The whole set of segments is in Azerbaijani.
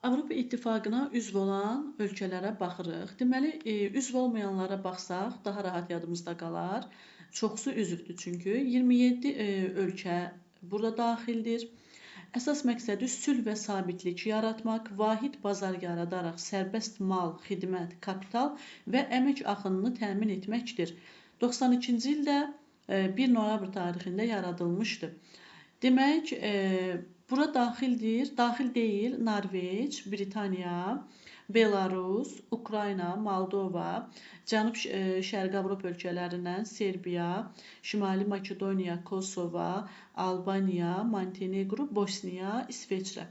Avropa İttifaqına üzv olan ölkələrə baxırıq. Deməli, üzv olmayanlara baxsaq, daha rahat yadımızda qalar. Çoxsu üzvdür çünki. 27 ölkə burada daxildir. Əsas məqsədi sülh və sabitlik yaratmaq, vahid bazar yaradaraq sərbəst mal, xidmət, kapital və əmək axınını təmin etməkdir. 92-ci ildə 1 noyabr tarixində yaradılmışdı. Demək, bura daxil deyil Norveç, Britaniya, Belarus, Ukrayna, Moldova, Cənub-Şərqi Avropa ölkələrindən Serbiya, Şimali Makedoniya, Kosova, Albaniya, Montenegro, Bosniya, İsveçrə.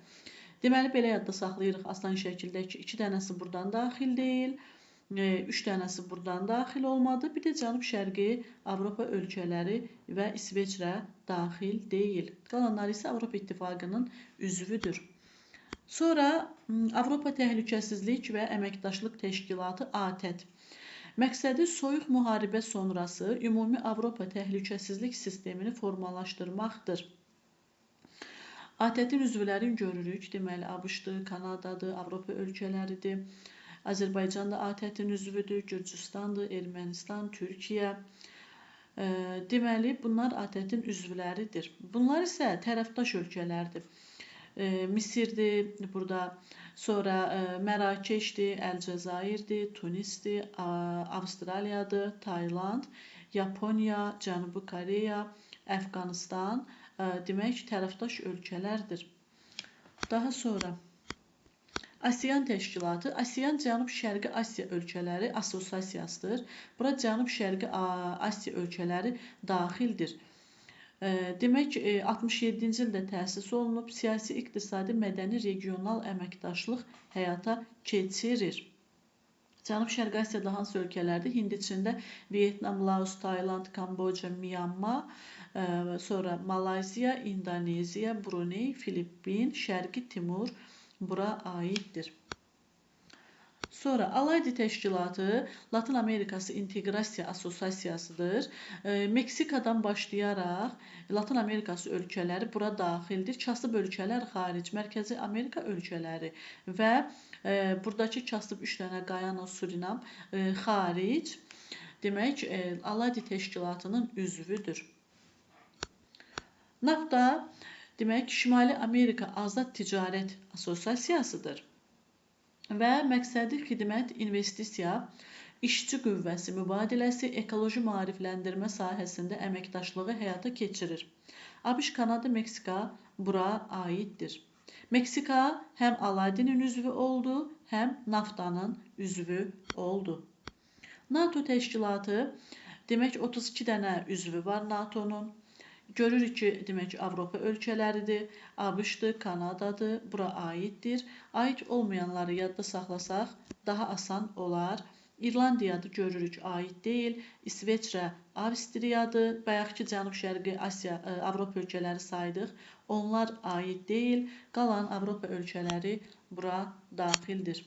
Deməli, belə yadda saxlayırıq asan şəkildə ki, 2 dənəsi buradan daxil deyil, 3 dənəsi buradan daxil olmadı. Bir də Cənub-Şərqi Avropa ölkələri və İsveçrə daxil deyil. Qalanları isə Avropa İttifaqının üzvüdür. Sonra Avropa Təhlükəsizlik və Əməkdaşlıq Təşkilatı ATƏT. Məqsədi soyuq müharibə sonrası ümumi Avropa təhlükəsizlik sistemini formalaşdırmaqdır. ATƏT-in üzvlərini görürük. Deməli, ABŞ-dır, Kanadadır, Avropa ölkələridir. Azərbaycan da ATƏT-in üzvüdür, Gürcüstandır, Ermənistan, Türkiyə. Deməli, bunlar ATƏT-in üzvləridir. Bunlar isə tərəfdaş ölkələrdir. Misirdir, burada sonra Mərakeşdir, Əlcəzairdir, Tunisdir, Avstraliyadır, Tayland, Yaponiya, Cənubi Koreya, Əfqanistan, demək tərəfdaş ölkələrdir. Daha sonra ASEAN təşkilatı, ASEAN Cənub-Şərqi Asiya ölkələri assosiasiyasıdır. Bura Cənub-Şərqi Asiya ölkələri daxildir. Demək, 67-ci ildə təsis olunub, siyasi, iqtisadi, mədəni, regional əməkdaşlıq həyata keçirir. Cənub-Şərqi Asiyada hansı ölkələrdir? Hindiçində Vyetnam, Laos, Tayland, Kamboca, Myanma, sonra Malayziya, İndoneziya, Brunei, Filippin, Şərqi Timur bura aiddir. Sonra Alaydi təşkilatı Latın Amerikası İnteqrasiya Assosiasiyasıdır. Meksikadan başlayaraq Latın Amerikası ölkələri bura daxildir. Kasıb ölkələr xaric, Mərkəzi Amerika ölkələri və buradakı kasıb 3 dənə Qayana, Surinam xaric. Demək, Alaydi təşkilatının üzvüdür. NAFTA demək, Şimali Amerika Azad Ticarət Assosiasiyasıdır və məqsədi xidmət, investisiya, işçi qüvvəsi mübadiləsi, ekoloji maarifləndirmə sahəsində əməkdaşlığı həyata keçirir. ABŞ, Kanada, Meksika bura aiddir. Meksika həm Alaydinin üzvü oldu, həm NAFTA-nın üzvü oldu. NATO təşkilatı, demək 32 dənə üzvü var NATO-nun. Görürük ki, demək Avropa ölkələridir, ABŞ-dır, Kanadadır, bura aiddir. Aid olmayanları yadda saxlasaq daha asan olar. İrlandiyadır, görürük, aid deyil. İsveçrə, Avstriyadır. Bayaqki Cənub-Şərqi Asiya, Avropa ölkələri saydıq. Onlar aid deyil. Qalan Avropa ölkələri bura daxildir.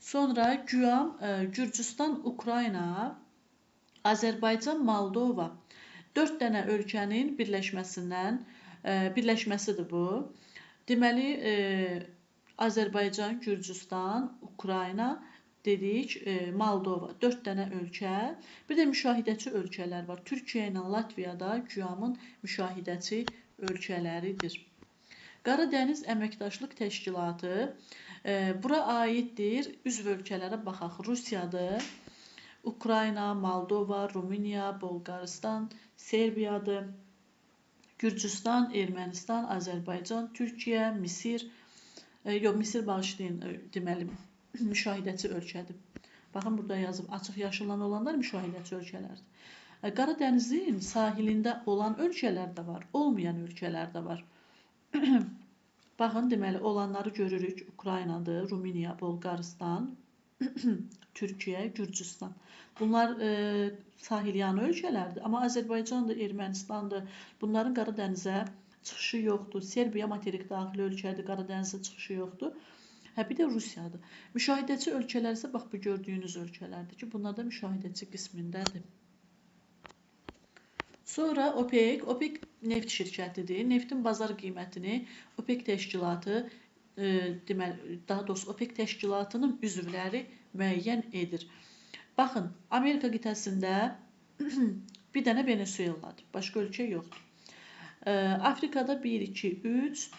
Sonra Güam, Gürcüstan, Ukrayna, Azərbaycan, Moldova. 4 dənə ölkənin birləşməsidir bu. Deməli, Azərbaycan, Gürcüstan, Ukrayna dedik, Moldova. 4 dənə ölkə. Bir də müşahidəçi ölkələr var. Türkiyə ilə Latviya da Güamın müşahidəçi ölkələridir. Qara Dəniz Əməkdaşlıq Təşkilatı bura aiddir. Üzv ölkələrə baxaq. Rusiyadır, Ukrayna, Moldova, Rumıniya, Bolqarıstan, Serbiyadır, Gürcüstan, Ermənistan, Azərbaycan, Türkiyə, Misir, Misir bağışlayın, deməli, müşahidəçi ölkədir. Baxın, burada yazıb, açıq yaşılan olanlar müşahidəçi ölkələrdir. Qara dənizin sahilində olan ölkələr də var, olmayan ölkələr də var. Baxın, deməli, olanları görürük, Ukraynadır, Rumıniya, Bolqarıstan, Türkiyə, Gürcüstan. Bunlar sahilyanı ölkələrdir. Amma Azərbaycandır, Ermənistandır. Bunların Qara dənizə çıxışı yoxdur. Serbiya materik daxili ölkədir, Qara dənizə çıxışı yoxdur. Bir də Rusiyadır. Müşahidəçi ölkələr isə bax bu gördüyünüz ölkələrdir ki, bunlar da müşahidəçi qismindədir. Sonra OPEC neft şirkətidir. Neftin bazar qiymətini OPEC təşkilatı deməli, daha doğrusu OPEC təşkilatının üzvləri müəyyən edir. Baxın, Amerika qitəsində bir dənə Venezueladır, başqa ölkə yoxdur. Afrikada 1, 2, 3,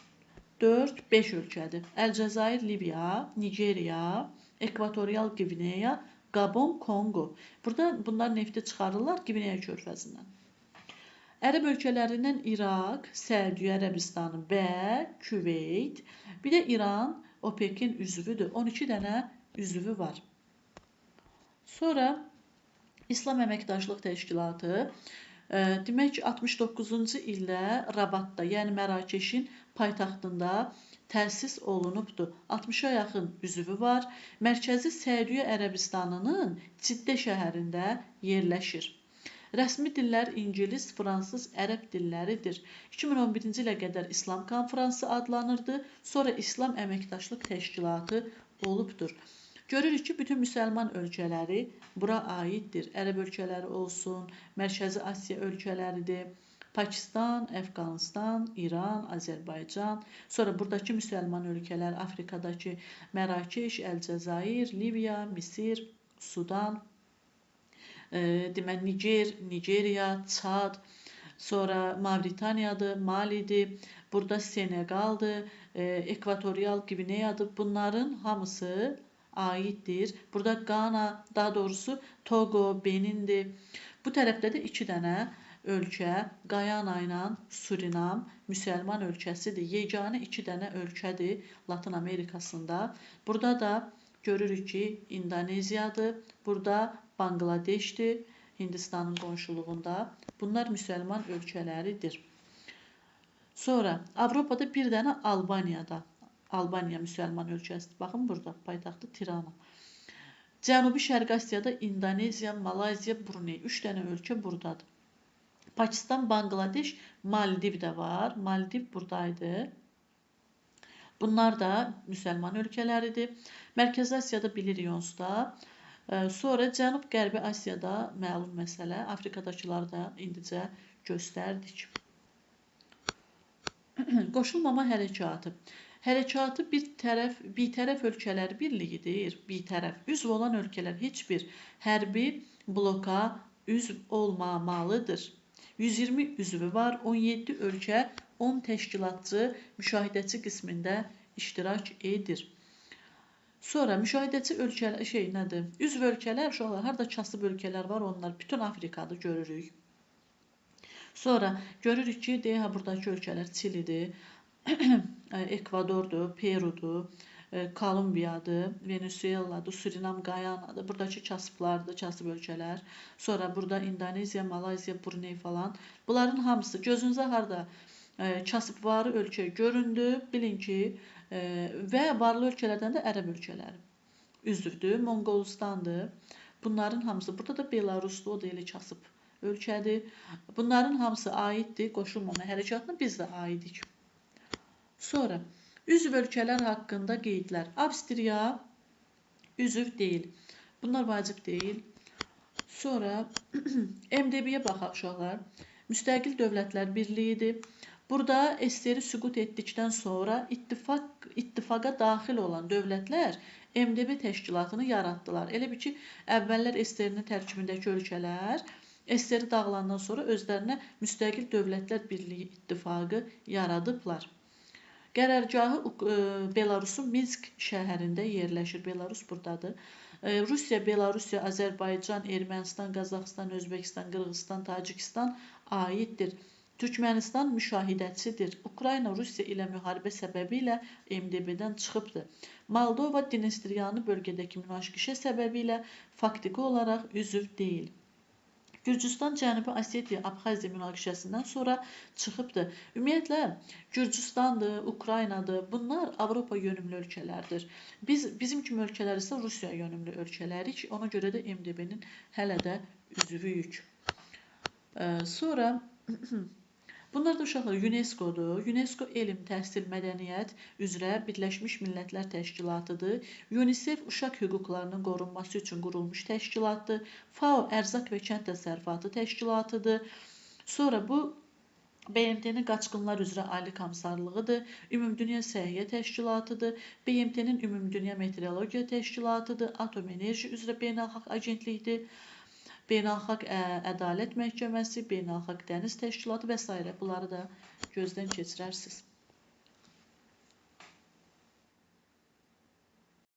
4, 5 ölkədir. Əlcəzair, Libiya, Nigeriya, Ekvatorial Qvineya, Qabon, Kongo. Burada bunlar nefti çıxarırlar Qvineya körfəzindən. Ərəb ölkələrindən İraq, Səudiyyə Ərəbistanı və Küveyt, bir də İran OPEC-in üzvüdür. 12 dənə üzvü var. Sonra İslam Əməkdaşlıq Təşkilatı demək ki 69-cu ildə Rabatda, yəni Mərakeşin paytaxtında təsis olunubdur. 60-a yaxın üzvü var. Mərkəzi Səudiyyə Ərəbistanının Ciddə şəhərində yerləşir. Rəsmi dillər ingilis, fransız, ərəb dilləridir. 2011-ci ilə qədər İslam konfransı adlanırdı. Sonra İslam Əməkdaşlıq Təşkilatı olubdur. Görürük ki, bütün müsəlman ölkələri bura aiddir. Ərəb ölkələri olsun, Mərkəzi Asiya ölkələridir. Pakistan, Əfqanistan, İran, Azərbaycan. Sonra buradakı müsəlman ölkələr Afrikadakı Mərakeş, Əlcəzair, Libiya, Misir, Sudan, demək Nigeriya, Çad, sonra Mavritaniyadır, Malidir, burada Senegaldır, Ekvatorial Qvineyadır. Bunların hamısı aiddir. Burada Qana, daha doğrusu Togo, Benindir. Bu tərəfdə də 2 dənə ölkə, Gayana ilə Surinam müsəlman ölkəsidir. Yeganə 2 dənə ölkədir Latın Amerikasında. Burada da görürük ki, İndoneziyadır, burada Bangladeşdir, Hindistanın qonşuluğunda. Bunlar müsəlman ölkələridir. Sonra Avropada bir dənə Albaniya müsəlman ölkəsidir. Baxın burada, paytaxtı Tirana. Cənubi Şərqi Asiyada İndoneziya, Malayziya, Bruney. 3 dənə ölkə buradadır. Pakistan, Bangladeş, Maldiv də var. Maldiv buradaydı. Bunlar da müsəlman ölkələridir. Mərkəzi Asiyada bilirik onsuz da. Sonra Cənub-Qərbi Asiyada məlum məsələ. Afrikadakıları da indicə göstərdik. Qoşulmama hərəkatı. Hərəkatı bitərəf ölkələr birliyidir. Bitərəf. Üzv olan ölkələr heç bir hərbi bloka üzv olmamalıdır. 120 üzvü var, 17 ölkə, 10 təşkilatçı müşahidəçi qismində iştirak edir. Sonra müşahidəçi ölkələr nədir? Üzv ölkələr, uşaqlar, harda kasıb ölkələr var, onlar bütün Afrikadır görürük. Sonra görürük ki, buradakı ölkələr Çilidir, Ekvadordur, Perudur, Kolumbiyadır, Venezueladır, Surinam, Gayanadır. Buradakı kasıblardır, kasıb ölkələr. Sonra burada İndoneziya, Malayziya, Bruney falan. Bunların hamısı gözünüzə harda kasıbvarı ölkə göründü. Bilin ki, və varlı ölkələrdən də Ərəb ölkələri üzvdür. Monqolistandır. Bunların hamısı, burada da Belarusdur, o da elə kasıb ölkədir. Bunların hamısı aiddir qoşulmama hərəkatına, biz də aidik. Sonra üzv ölkələr haqqında qeydlər. Avstriya üzv deyil. Bunlar vacib deyil. Sonra MDB-yə baxaq uşaqlar. Müstəqil Dövlətlər Birliyidir. Burada SSR-i süqut etdikdən sonra ittifaqa daxil olan dövlətlər MDB təşkilatını yaratdılar. Elə bir ki, əvvəllər SSR-nin tərkibindəki ölkələr SSR dağılandan sonra özlərinə Müstəqil Dövlətlər Birliyi ittifaqı yaradıblar. Qərargahı Belarusun Minsk şəhərində yerləşir. Belarus buradadır. Rusiya, Belarusiya, Azərbaycan, Ermənistan, Qazaxıstan, Özbəkistan, Qırğızstan, Tacikistan aiddir. Türkmənistan müşahidəçidir. Ukrayna Rusiya ilə müharibə səbəbilə MDB-dən çıxıbdır. Moldova Dnestriyanı bölgədəki münaqişə səbəbilə faktiki olaraq üzv deyil. Gürcüstan Cənubi Osetiya, Abxaziya münaqişəsindən sonra çıxıbdır. Ümumiyyətlə, Gürcüstandır, Ukraynadır, bunlar Avropa yönümlü ölkələrdir. Bizim kimi ölkələr isə Rusiya yönümlü ölkələrik. Ona görə də MDB-nin hələ də üzvüyük. Sonra bunlar da uşaqlar UNESCO-dur. UNESCO elm, təhsil, mədəniyyət üzrə Birləşmiş Millətlər Təşkilatıdır. UNICEF uşaq hüquqlarının qorunması üçün qurulmuş təşkilatdır. FAO ərzaq və kənd təsərrüfatı təşkilatıdır. Sonra bu BMT-nin Qaçqınlar üzrə Ali Komissarlığıdır, Ümumdünya Səhiyyə Təşkilatıdır, BMT-nin Ümumdünya Meteorologiya Təşkilatıdır, Atom Enerji üzrə Beynəlxalq Agentlikdir, Beynəlxalq Ədalət Məhkəməsi, Beynəlxalq Dəniz Təşkilatı və s. Bunları da gözdən keçirərsiniz.